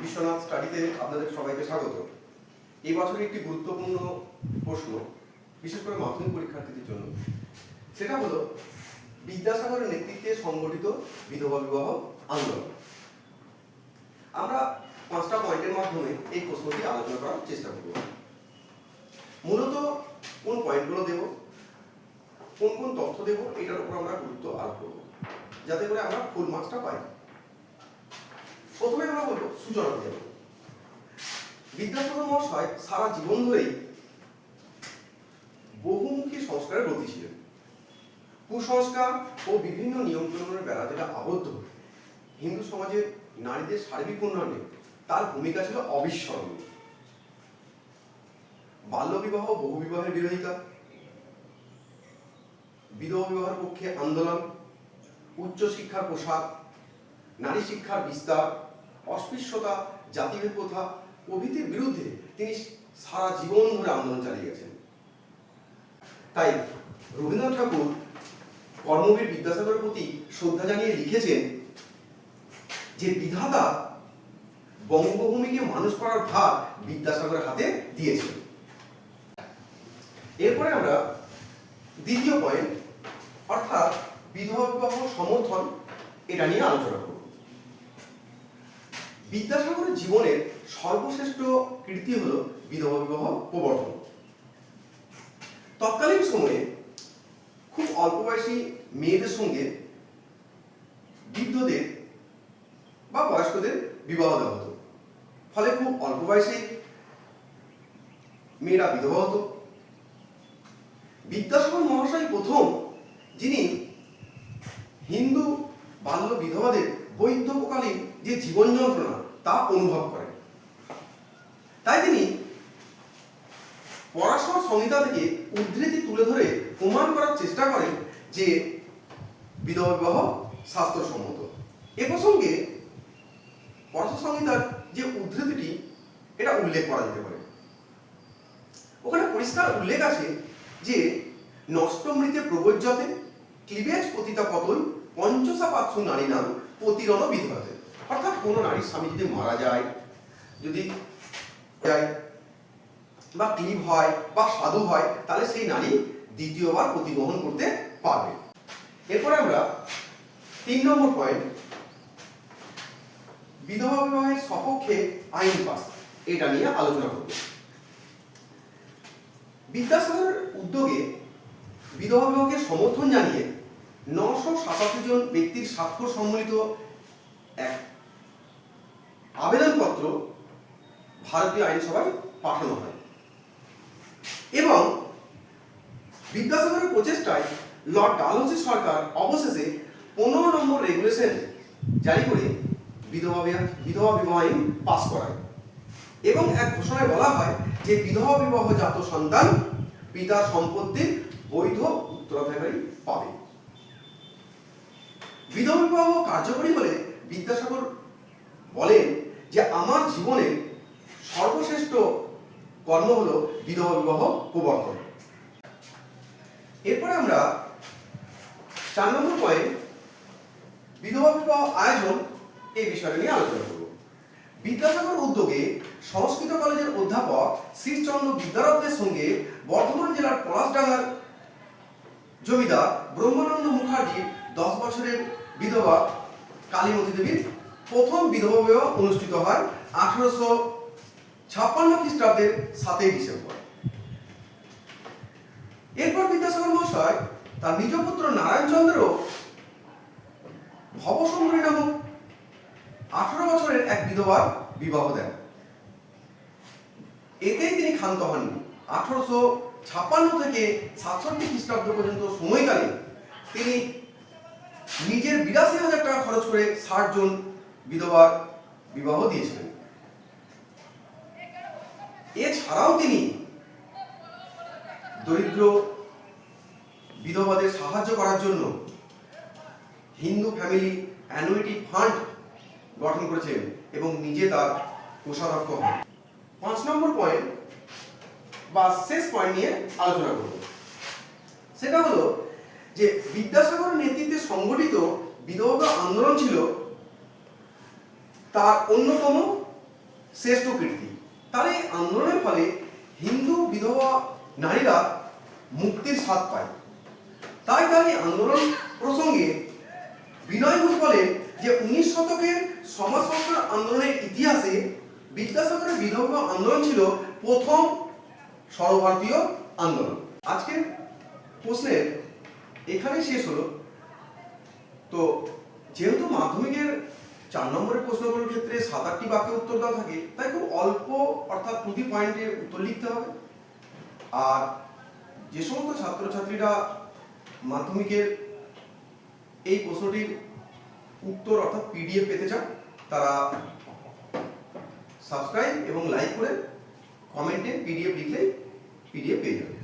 বিশ্বনাথ স্টাডিতে আপনাদের সবাইকে স্বাগত। এই বছরের একটি গুরুত্বপূর্ণ প্রশ্ন, বিশেষ করে মাধ্যমিক পরীক্ষার্থীদের জন্য, সেটা হলো বিদ্যাসাগরের নেতৃত্বে সংগঠিত বিধবা বিবাহ আন্দোলন। আমরা 5টা পয়েন্টের মাধ্যমে এই প্রশ্নটি আলোচনা করার চেষ্টা করব। মূলত কোন পয়েন্টগুলো দেব, কোন কোন তথ্য দেব, এটার উপর আমরা গুরুত্ব আরোপ করব, যাতে করে আমরা ফুল মার্কসটা পাই। প্রথমে আমরা বলবো সূচনা দেব। বিদ্যাসাগর মহাশয় সারা জীবন ধরেই বহুমুখী সংস্কারের ব্রতী ছিলেন। কুসংস্কার ও বিভিন্ন নিয়ম কানুনের বেড়া যেটা আবদ্ধ হিন্দু সমাজের নারীদের সার্বিক উন্নয়নে তার ভূমিকা ছিল অবিস্মরণীয়। বাল্যবিবাহ বহুবিবাহের বিরোধিতা, বিধবা বিবাহের পক্ষে আন্দোলন, উচ্চশিক্ষার প্রসার, নারী শিক্ষার বিস্তার, অস্পৃশ্যতা, জাতিভেদ প্রথা প্রভৃতির বিরুদ্ধে তিনি সারা জীবন ধরে আন্দোলন চালিয়ে গেছেন। তাই রবীন্দ্রনাথ ঠাকুর কর্মবীর বিদ্যাসাগরের প্রতি শ্রদ্ধা জানিয়ে লিখেছেন যে বিধাতা বঙ্গভূমিকে মানুষ করার ভার বিদ্যাসাগরের হাতে দিয়েছেন। এরপরে আমরা দ্বিতীয় পয়েন্ট অর্থাৎ বিধবা বিবাহ সমর্থন, এটা নিয়ে আলোচনা করব। বিদ্যাসাগরের জীবনের সর্বশ্রেষ্ঠ কীর্তি হল বিধবা বিবাহ প্রবর্তন। তৎকালীন সময়ে খুব অল্প বয়সী মেয়েদের সঙ্গে বৃদ্ধদের বা বয়স্কদের বিবাহ দেওয়া হতো, ফলে খুব অল্প বয়সে মেয়েরা বিধবা হতো। বিদ্যাসাগর মহাশয় প্রথম যিনি হিন্দু বাল্য বিধবাদের বৈধব্যকালীন যে জীবন যন্ত্রণা তা অনুভব করেন। তাই তিনি পরাশর সংহিতা থেকে উদ্ধৃতি তুলে ধরে প্রমাণ করার চেষ্টা করেন যে বিধবা বিবাহ শাস্ত্রসম্মত। এ প্রসঙ্গে পরাশর সংহিতার যে উদ্ধৃতিটি এটা উল্লেখ করা যেতে পারে। ওখানে পরিষ্কার উল্লেখ আছে যে নষ্ট মৃতে প্রবজ্যতে ক্লিবেজ পতিতা পতন পঞ্চসা পাৎসু নারী নাম প্রতিরণ বিধবাতে। অর্থাৎ কোনো নারীর স্বামী যদি মারা যায়, যদি বা ক্লিব হয় বা সাধু হয়, তাহলে সেই নারী দ্বিতীয়বার প্রতিগ্রহণ করতে পারবে। এরপরে আমরা 3 নম্বর পয়েন্ট বিধবা বিবাহের সপক্ষে আইন পাস, এটা নিয়ে আলোচনা করব। বিদ্যাসাগরের উদ্যোগে বিধবা বিবাহকে সমর্থন জানিয়ে 987 জন ব্যক্তির স্বাক্ষর সম্মিলিত এক আবেদনপত্র ভারতীয় আইনসভায় পাঠানো হয় এবং বিদ্যাসাগরের প্রচেষ্টায় লর্ড ডালহৌসি সরকার অবশেষে 15 নম্বর রেগুলেশন জারি করে বিধবা বিবাহ আইন পাস করায় এবং এক ঘোষণায় বলা হয় যে বিধবা বিবাহজাত সন্তান পিতার সম্পত্তির বৈধ উত্তরাধিকারী পাবে। বিধবা বিবাহ কার্যকরী হলে বিদ্যাসাগর বলেন যে আমার জীবনের সর্বশ্রেষ্ঠ কর্ম হলো বিধবা বিবাহ প্রবর্তন। এরপরে আমরা 4 নম্বর পয়েন্ট বিধবা বিবাহ আয়োজন, এই বিষয়টা নিয়ে আলোচনা করব। বিদ্যাসাগর উদ্যোগে সংস্কৃত কলেজের অধ্যাপক শ্রীচন্দ্র বিদ্যারত্নের সঙ্গে বর্ধমান জেলার পলাশডাঙ্গার জমিদার ব্রহ্মানন্দ মুখার্জির 10 বছরের বিধবা কালীমতী দেবীর প্রথম বিধবা বিবাহ অনুষ্ঠিত হয় 1856 খ্রিস্টাব্দের 7 ডিসেম্বর। এরপর বিদ্যাসাগর মহাশয় তার নিজ পুত্র নারায়ণচন্দ্র ভবসুন্দরী নামক 18 বছরের এক বিধবার বিবাহ দেন। এতেই তিনি ক্ষান্ত হননি। 1856 থেকে 67 খ্রিস্টাব্দ পর্যন্ত সময়কালে তিনি নিজের 82,000 টাকা খরচ করে 60 জন বিধবার বিবাহ দিয়েছিলেন। এছাড়াও তিনি দরিদ্র বিধবাদের সাহায্য করার জন্য হিন্দু ফ্যামিলি অ্যানুইটি ফান্ড গঠন করেছিলেন এবং নিজে তার কোষাধ্যক্ষ হন। 5 নম্বর পয়েন্ট বা শেষ পয়েন্ট নিয়ে আলোচনা করব। সেটা হলো যে বিদ্যাসাগরের নেতৃত্বে সংগঠিত বিধবা আন্দোলন ছিল তার অন্যতম শ্রেষ্ঠ কীর্তি। তার এই আন্দোলনের ফলে হিন্দু বিধবা নারীরা মুক্তির স্বাদ পায়। তাই তার এই আন্দোলন প্রসঙ্গে বিনয় ঘোষ বলেন যে 19 শতকের সমাজ সংস্কার আন্দোলনের ইতিহাসে বিদ্যাসাগরের বিধবা আন্দোলন ছিল প্রথম সর্বভারতীয় আন্দোলন। আজকের প্রশ্নের এখানে শেষ হলো। তো যেহেতু মাধ্যমিকের 4 নম্বরের প্রশ্নগুলোর ক্ষেত্রে 7-8টি বাক্যে উত্তর দেওয়া থাকে, তাই খুব অল্প অর্থাৎ 2টি পয়েন্টে উত্তর লিখতে হবে। আর যে সমস্ত ছাত্রছাত্রীরা মাধ্যমিকের এই প্রশ্নটির উত্তর অর্থাৎ পিডিএফ পেতে চান, তারা সাবস্ক্রাইব এবং লাইক করে কমেন্টে পিডিএফ লিখলেই পিডিএফ পেয়ে যাবে।